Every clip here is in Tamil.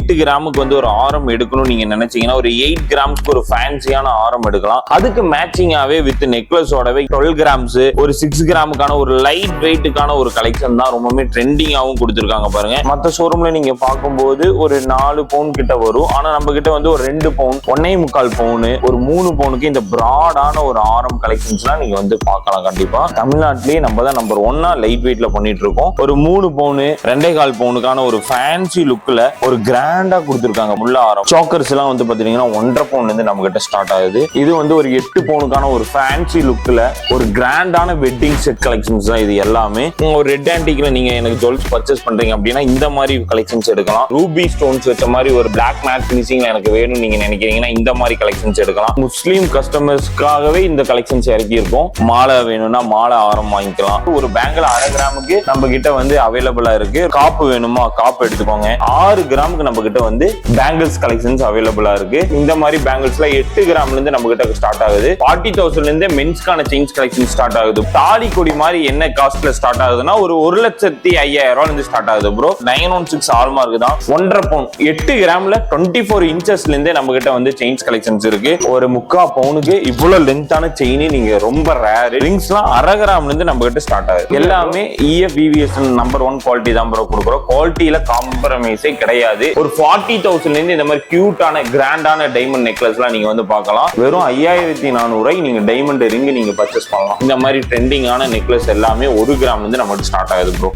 8 கிராமுக்கு வந்து ஒரு ஆரம் எடுக்கணும் நீங்க நினைச்சீங்கன்னா ஒரு 8 கிராம்ஸ்க்கு ஒரு ஃபேன்சியான ஆரம் எடுக்கலாம். அதுக்கு மேட்சிங்காவே வித் நெக்லஸோடவே 12 கிராம்ஸ் ஒரு 6 கிராமுக்கான ஒரு லைட் வெயிட்டுக்கான ஒரு கலெக்ஷன் தான் ரொம்பவே ட்ரெண்டிங்காகவும் கொடுத்துருக்காங்க பாருங்க. மற்ற ஷோரூம்ல நீங்க பார்க்கும்போது ஒரு 4 பவுன் கிட்ட வரும். ஆனா நம்ம கிட்ட வந்து ஒரு 2 பவுன் 1.25 பவுன் ஒரு 3 பவுனுக்கு இந்த பிராடான ஒரு ஆரம் கலெக்ஷன்ஸ்லாம் நீங்க வந்து பார்க்கலாம். கண்டிப்பா தமிழ்நாட்டிலேயே நம்ம தான் நம்பர் 1 லைட் வெயிட்ல பண்ணிட்டு இருக்கோம். ஒரு 3 பவுன் 2.25 பவுனுக்கான ஒரு ஃபேன்சி லுக்ல ஒரு கிராண்டா கொடுத்துருக்காங்க. முள்ள ஆரம் சாக்கர்ஸ் எல்லாம் வந்து பாத்தீங்கன்னா 1.5 பவுன்ல இருந்து நம்ம கிட்ட ஸ்டார்ட் ஆகுது. இது வந்து ஒரு 8 பவுனுக்கான ஒரு ஃபேன்சி லுக்ல ஒரு கிராண்டான வெட்டிங் செட் கலெக்ஷன்ஸ் தான் இது எல்லாமே. ஒரு ரெட் ஆன்டிக்ல நீங்க எனக்கு ஜுவல்ஸ் பர்ச்சேஸ் பண்றீங்க அப்படின்னா இந்த மாதிரி கலெக்ஷன்ஸ் எடுக்கலாம். ரூபி ஸ்டோன்ஸ் வச்ச மாதிரி ஒரு பிளாக் மேட் ஃபினிஷிங்ல எனக்கு வேணும் நீங்க நினைக்கிறீங்கன்னா இந்த மாதிரி கலெக்ஷன்ஸ் எடுக்கலாம். முஸ்லீம் கஸ்டமர்ஸ்க்காகவே இந்த கலெக்ஷன்ஸ் இறக்கி இருக்கும். மாலை வேணும்னா மாலை ஆரம் வாங்கிக்கலாம். ஒரு பேங்கிள் 1/2 கிராமுக்கு நம்ம கிட்ட வந்து அவைலபிளா இருக்கு. காப்பு வேணுமா காப்பு எடுத்துக்கோங்க. 6 கிராமுக்கு நம்ம கிட்ட வந்து பேங்கிள்ஸ் கலெக்ஷன்ஸ் அவைலபிளா இருக்கு. இந்த மாதிரி பேங்கிள்ஸ்ல 8 கிராம்ல இருந்து நம்ம கிட்ட ஸ்டார்ட் ஆகுது. 40,000 இருந்து மென்ஸ்க்கான செயின்ஸ் கலெக்ஷன் ஸ்டார்ட் ஆகுது. தாலி கொடி மாதிரி என்ன காஸ்ட்ல ஸ்டார்ட் ஆகுதுன்னா ஒரு 1,05,000 இருந்து ஸ்டார்ட் ஆகுது ப்ரோ. 916 ஹால்மார்க் தான். 1.5 பவுன் 8 கிராம்ல 24 இன்ச்சஸ்ல இருந்தே நம்ம கிட்ட வந்து செயின்ஸ் கலெக்ஷன்ஸ் இருக்கு. ஒரு 3/4 பவுனுக்கு இவ்வளவு லென்த்தான செயின் நீங்க ரொம்ப ரேர். ரிங்ஸ்லாம் 1/2 கிராம்ல இருந்து நம்ம கிட்ட ஸ்டார்ட் ஆகுது. எல்லாமே EF VVS நம்பர் 1 குவாலிட்டி தான் ப்ரோ கொடுக்குறோம். குவாலிட்டியில காம்ப்ரமைஸே கிடையாது. ஒரு 40,000 இருந்து இந்த மாதிரி கியூட்டான கிராண்டான டைமண்ட் நெக்லஸ்லாம் நீங்க வந்து பார்க்கலாம். வெறும் 5,400 நீங்க டைமண்ட் ரிங் நீங்க பர்ச்சேஸ் பண்ணலாம். இந்த மாதிரி ட்ரெண்டிங்கான நெக்லஸ் எல்லாமே 1 கிராம்ல இருந்து நம்ம ஸ்டார்ட் ஆகுது bro.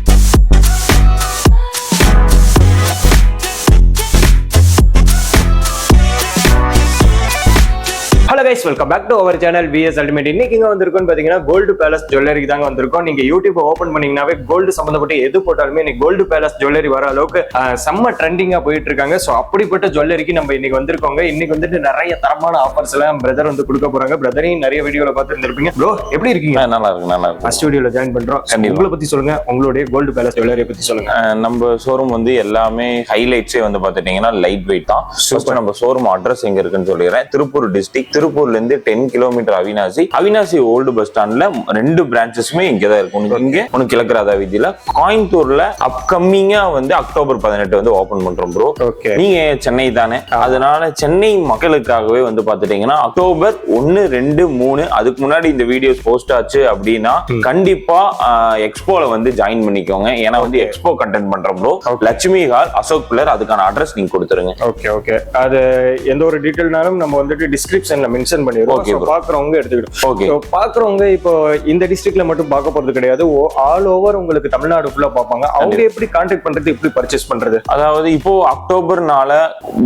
Hello guys, welcome back to our channel VS Ultimate. இன்னைக்கு இங்க வந்திருக்கோம் பாத்தீங்கன்னா கோல்டு பேலஸ் ஜுவல்லரிக்கு தாங்க வந்திருக்கோம். நீங்க யூடியூப் ஓபன் பண்ணீங்கன்னாவே கோல்டு சம்பந்தப்பட்ட எது போட்டாலுமே இன்னைக்கு கோல்டு பேலஸ் ஜுவல்லரி வர அளவுக்கு செம்ம ட்ரெண்டிங்கா போயிட்டு இருக்காங்க. சோ அப்படிப்பட்ட ஜுவல்லரிக்கு நம்ம இன்னைக்கு வந்திருக்கோங்க. இன்னைக்கு வந்துட்டு நிறைய தரமான ஆஃபர்ஸ் எல்லாம் பிரதர் வந்து கொடுக்க போறாங்க. பிரதரையும் நிறைய வீடியோல பார்த்து இருந்திருப்பீங்க. ப்ரோ எப்படி இருக்கீங்க? நல்லா இருக்கு. ஃபர்ஸ்ட் வீடியோல ஜாயின் பண்றோம். உங்களை பத்தி சொல்லுங்க, உங்களுடைய கோல்டு பேலஸ் ஜுவல்லரியை பத்தி சொல்லுங்க. நம்ம ஷோரூம் வந்து எல்லாமே ஹைலைட்ஸே வந்து பாத்துட்டீங்கன்னா லைட் வெயிட் தான். நம்ம ஷோரூம் அட்ரஸ் எங்க இருக்குன்னு சொல்லிடுறேன். திருப்பூர் டிஸ்ட்ரிக்ட், திருப்பூர்ல இருந்து 10 கிலோமீட்டர் அவினாசி ஓல்டு பஸ் ஸ்டாண்ட்ல 2 பிரான்ச்சஸுமே இங்கதான் இருக்கும். இங்க ஒன்னு கிழக்கராதா வீதியில, கோயம்புத்தூர்ல அப்கமிங்கா வந்து அக்டோபர் 18 வந்து ஓபன் பண்றோம் ப்ரோ. நீங்க சென்னை தானே, அதனால சென்னை மக்களுக்காகவே வந்து பாத்துட்டீங்கன்னா அக்டோபர் 1, 2, 3 அதுக்கு முன்னாடி இந்த வீடியோஸ் போஸ்ட் ஆச்சு அப்படின்னா கண்டிப்பா எக்ஸ்போல வந்து ஜாயின் பண்ணிக்கோங்க. ஏன்னா வந்து எக்ஸ்போ கண்டென்ட் பண்றோம் bro. Lakshmi hall, Ashok pillar, அதுக்கான அட்ரஸ் நீங்க கொடுத்துருங்க. ஓகே அது எந்த ஒரு டீடைல்னாலும் நம்ம வந்துட்டு டிஸ்கிரிப்ஷன்ல மென்ஷன் பண்ணிடுவோம். பாக்குறவங்க எடுத்துக்கிட்டோம். பாக்குறவங்க இப்போ இந்த டிஸ்ட்ரிக்ட்ல மட்டும் பார்க்க போறது கிடையாது, ஆல் ஓவர் உங்களுக்கு தமிழ்நாடு ஃபுல்லா பார்ப்பாங்க. அவங்க எப்படி கான்டாக்ட் பண்றது, எப்படி பர்ச்சேஸ் பண்றது? அதாவது இப்போ அக்டோபர்னால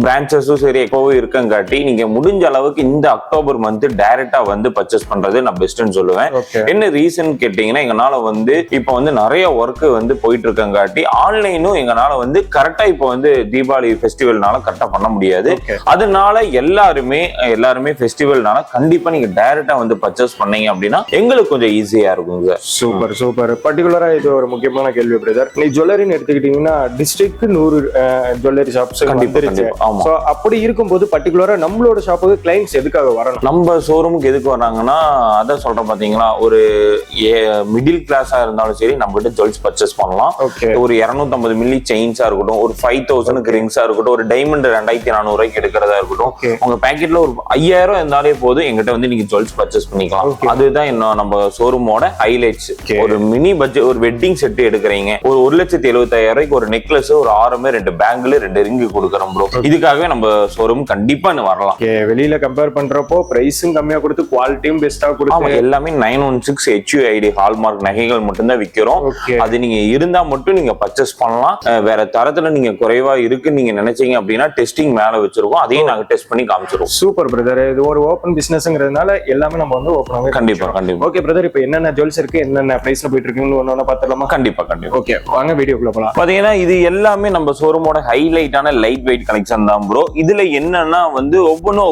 பிரான்ச்சஸும் சரி எப்பவும் இருக்கங்காட்டி நீங்க முடிஞ்ச அளவுக்கு இந்த அக்டோபர் மந்த் டைரக்டா வந்து பர்ச்சேஸ் பண்றது நான் பெஸ்ட்னு சொல்லுவேன். என்ன ரீசன் கேட்டீங்கன்னா எங்கனால வந்து இப்போ வந்து நிறைய ஒர்க் வந்து போயிட்டு இருக்கங்காட்டி ஆன்லைனும் எங்கனால வந்து கரெக்டா இப்போ வந்து தீபாவளி ஃபெஸ்டிவல்னால கரெக்டா பண்ண முடியாது. அதனால எல்லாருமே ஃபெஸ்டிவல்னால கண்டிப்பா நீங்க டைரக்டா வந்து பர்ச்சேஸ் பண்ணீங்க அப்படின்னா எங்களுக்கு கொஞ்சம் ஈஸியா இருக்கும் சார். சூப்பர். பர்டிகுலரா இது ஒரு முக்கியமான கேள்வி பிரதர். நீ ஜுவல்லரின்னு எடுத்துக்கிட்டீங்கன்னா டிஸ்ட்ரிக்ட் 100 ஜுவல்லரி ஷாப்ஸ் கண்டிப்பா. அப்படி இருக்கும்போது பர்டிகுலரா நம்மளோட ஷாப்புக்கு கிளைண்ட்ஸ் எதுக்காக வரணும்? நம்ம ஷோரூமுக்கு எதுக்கு வராங்கன்னா அதான் சொல்றேன் பாத்தீங்களா, ஒரு மிடில் கிளாஸா இருந்தாலும் சரி நம்ம கிட்ட ஜுவல்ஸ் பர்ச்சேஸ் பண்ணலாம். ஒரு 250 மில்லி செயின்ஸா இருக்கட்டும், ஒரு 5,000 ரிங்ஸா இருக்கட்டும், ஒரு டைமண்ட் 2,400 எடுக்கிறதா இருக்கட்டும், உங்க பேக்கெட்ல ஒரு 5,000 இருந்தாலே போது எங்கிட்ட வந்து நீங்க ஜுவல்ஸ் பர்ச்சேஸ் பண்ணிக்கலாம். அதுதான் என்ன நம்ம ஷோரூமோட ஹைலைட்ஸ். ஒரு மினி பட்ஜெட் ஒரு வெட்டிங் செட் எடுக்கிறீங்க, ஒரு 1,75,000 ஒரு நெக்லஸ், ஒரு ஆரமே, 2 பேங்கிள், 2 ரிங்கு கொடுக்குறோம் ப்ரோ. இதுக்காகவே நம்ம ஷோரூம் கண்டிப்பா வரலாம். வெளியில கம்பேர் பண்றப்போ பிரைஸும் கம்மியா கொடுத்து குவாலிட்டியும் பெஸ்டா கொடுத்து எல்லாமே 916 HUID ஹால்மார்க் நகைகள் மட்டும் தான் விற்கிறோம். அது நீங்க இருந்தா மட்டும் நீங்க பர்ச்சேஸ் பண்ணலாம். வேற தரத்துல நீங்க குறைவா இருக்குன்னு நீங்க நினைச்சீங்க அப்படின்னா டெஸ்டிங் மேல வச்சிருக்கோம், அதையும் நாங்க டெஸ்ட் பண்ணி காமிச்சிருவோம். Super brother. இது ஒரு ஓபன் பிசினஸ்ங்கிறதுனால எல்லாமே நம்ம வந்து ஓபன் கண்டிப்பா. ஓகே பிரதர், இப்போ என்னென்ன ஜுவல்ஸ் இருக்கு, என்னென்ன பிரைஸ்ல போயிட்டு இருக்குன்னு ஒண்ணு பாத்துடலாமா? கண்டிப்பா. ஓகே வாங்க வீடியோக்குள்ள போலாம். பாத்தீங்கன்னா இது எல்லாமே நம்ம ஷோரூமோட ஹைலைட்டான லைட் வெயிட் கலெக்ஷன் தான் ப்ரோ. இதுல என்னன்னா வந்து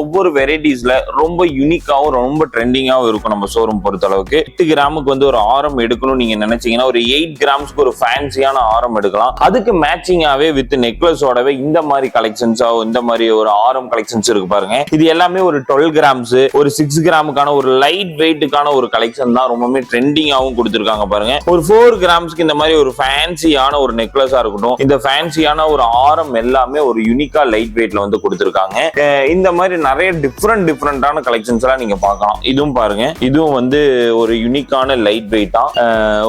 ஒவ்வொரு வெரைட்டிஸ்ல ரொம்ப யூனிக்காவும் ரொம்ப ட்ரெண்டிங்காவும் இருக்கும் நம்ம ஷோரூம் பொறுத்த அளவுக்கு. 8 கிராமுக்கு வந்து ஒரு ஆரம் எடுக்கணும் நீங்க நினைச்சீங்கன்னா ஒரு 8 கிராம்ஸ்க்கு ஒரு ஃபேன்சியான ஆரம் எடுக்கலாம். அதுக்கு மேட்சிங்காவே வித் நெக்லஸோடவே இந்த மாதிரி கலெக்ஷன்ஸா இந்த மாதிரி ஒரு ஆரம் கலெக்ஷன்ஸ் இருக்கு பாருங்க. இது எல்லாமே ஒரு 12 கிராம்ஸ் ஒரு 6 கிராமுக்கான ஒரு லைட் வெயிட்டுக்கான ஒரு கலெக்ஷன் தான் ரொம்பவே ட்ரெண்டிங்காவும் கொடுத்திருக்காங்க பாருங்க. ஒரு 4 கிராம்ஸ்க்கு இந்த மாதிரி ஒரு ஃபேன்சியான ஒரு நெக்லஸா இருக்கட்டும், இந்த ஃபேன்சியான ஒரு ஆரம் எல்லாமே ஒரு யூனிக்கா லைட் வெயிட்ல வந்து கொடுத்திருக்காங்க. இந்த மாதிரி நிறைய டிஃப்ரெண்டான கலெக்ஷன்ஸ் எல்லாம் நீங்க பார்க்கலாம். இதுவும் பாருங்க, இதுவும் வந்து ஒரு யூனிக்கான லைட் வெயிட்டா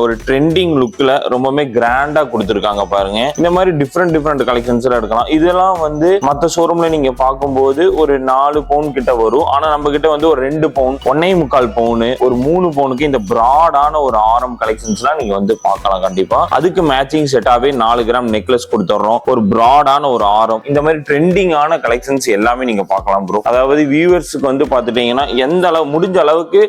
ஒரு ட்ரெண்டிங் லுக்ல ரொம்பவே கிராண்டா கொடுத்திருக்காங்க பாருங்க. இந்த மாதிரி டிஃப்ரெண்ட் கலெக்ஷன்ஸ் எல்லாம் எடுக்கலாம். இதெல்லாம் வந்து மத்த ஷோரூம்ல நீங்க பார்க்கும்போது ஒரு 4 பவுன் கிட்ட வரும். ஆனா நம்ம கிட்ட வந்து ஒரு 2 பவுன் 1.25 பவுன் ஒரு 3 பவுனுக்கு இந்த பிராடான ஒரு ஆரம் கலெக்ஷன்ஸ் எல்லாம் நீங்க வந்து பார்க்கலாம். கண்டிப்பா அதுக்கு மேட்சிங் செட்டாவே 4 கிராம் நெக்லஸ் கொடுத்துறோம், ஒரு பிராடான ஒரு ஆரம். இந்த மாதிரி ட்ரெண்டிங்கான கலெக்ஷன்ஸ் எல்லாமே நீங்க பார்க்கலாம் ப்ரோ. அதாவது வியூவர்ஸ்க்கு வந்து பாத்துட்டீங்கன்னா எந்த அளவு முடிஞ்ச அளவுக்கு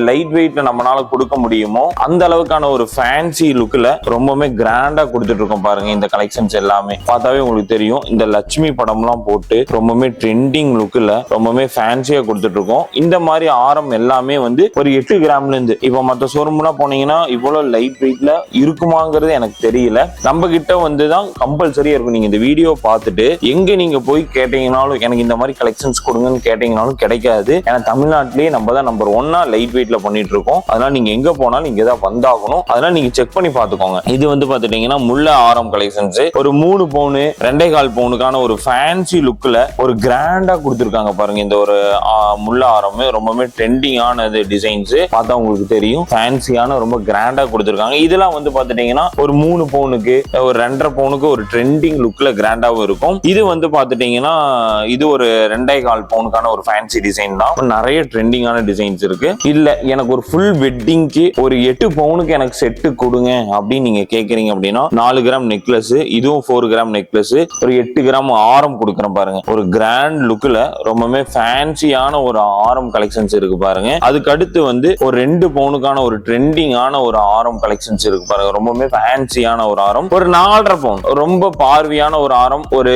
லைட் வெயிட்ல நம்மளால கொடுக்க முடியுமோ அந்த அளவுக்கான ஒரு ஃபேன்சி லுக்ல ரொம்பவே கிராண்டா கொடுத்துட்டு இருக்கோம் பாருங்க. இந்த கலெக்ஷன்ஸ் எல்லாமே பார்த்தாவே உங்களுக்கு தெரியும். இந்த லட்சுமி படம்லாம் போட்டு ரொம்பவே ட்ரெண்டிங் லுக்ல ரொம்பவே ஃபேன்சியா கொடுத்துட்டு இருக்கோம். இந்த மாதிரி ஆரம் எல்லாமே வந்து ஒரு 8 கிராம்ல இருந்து, இப்போ மற்ற ஷோரூம்லாம் போனீங்கன்னா இவ்வளவு லைட் வெயிட்ல இருக்குமாங்கிறது எனக்கு தெரியல. நம்ம கிட்ட வந்து தான் கம்பல்சரியா இருக்கும். நீங்க இந்த வீடியோ பார்த்துட்டு எங்க நீங்க போய் கேட்டீங்கன்னாலும் எனக்கு இந்த மாதிரி கலெக்ஷன்ஸ் கொடுங்கன்னு கேட்டீங்கன்னாலும் கிடைக்காது. ஏன்னா தமிழ்நாட்டிலேயே நம்ம தான் நம்பர் 1 லைட் வெயிட்ல பண்ணிட்டு இருக்கோம். அதனால நீங்க எங்க போனாலும் இங்க தான் வந்தாகணும். அதனால நீங்க செக் பண்ணி பாத்துக்கோங்க. இது வந்து பாத்துட்டீங்கன்னா முல்ல ஆரம் கலெக்ஷன்ஸ் ஒரு 3 பவுன் 2.25 பவுனுக்கான ஒரு ஃபேன்சி லுக்ல ஒரு கிராண்டா கொடுத்திருக்காங்க பாருங்க. இந்த ஒரு முல்ல ஆரம் ரொம்பவே ட்ரெண்டிங்கானது டிசைன்ஸ் பார்த்தா உங்களுக்கு தெரியும். ஃபேன்சியான ரொம்ப கிராண்டா கொடுத்திருக்காங்க. இதெல்லாம் வந்து பாத்துட்டீங்கன்னா ஒரு 3 பவுனுக்கு ஒரு 2.5 பவுனுக்கு ஒரு ட்ரெண்டிங் லுக்ல கிராண்டாவும் இருக்கும். இது வந்து பாத்துட்டீங்கன்னா இது ஒரு 2.25 பவுனுக்கான ஒரு ஃபேன்சி டிசைன் தான். நிறைய ட்ரெண்டிங்கான டிசைன்ஸ் இருக்கு. இல்ல எனக்கு ஒரு ஃபுல் வெட்டிங்க்கு ஒரு 8 பவுனுக்கு எனக்கு செட்டு கொடுங்க அப்படின்னு நீங்க கேக்குறீங்க அப்படின்னா 4 கிராம் நெக்லஸ், இதுவும் 4 கிராம் நெக்லஸ், ஒரு 8 கிராம் ஆரம் கொடுக்குறேன் பாருங்க. ஒரு கிராண்ட் லுக்ல ரொம்பவே ஃபேன்சியான ஒரு ஆரம் கலெக்ஷன்ஸ் இருக்கு பாருங்க. அதுக்கு அடுத்து வந்து ஒரு 2 பவுனுக்கான ஒரு ட்ரெண்டிங்கான ஒரு ஆரம் கலெக்ஷன்ஸ் இருக்கு பாருங்க. ரொம்பவே ஃபேன்சியான ஒரு ஆரம். ஒரு 4.5 பவுன் ரொம்ப பார்வையான ஒரு ஆரம், ஒரு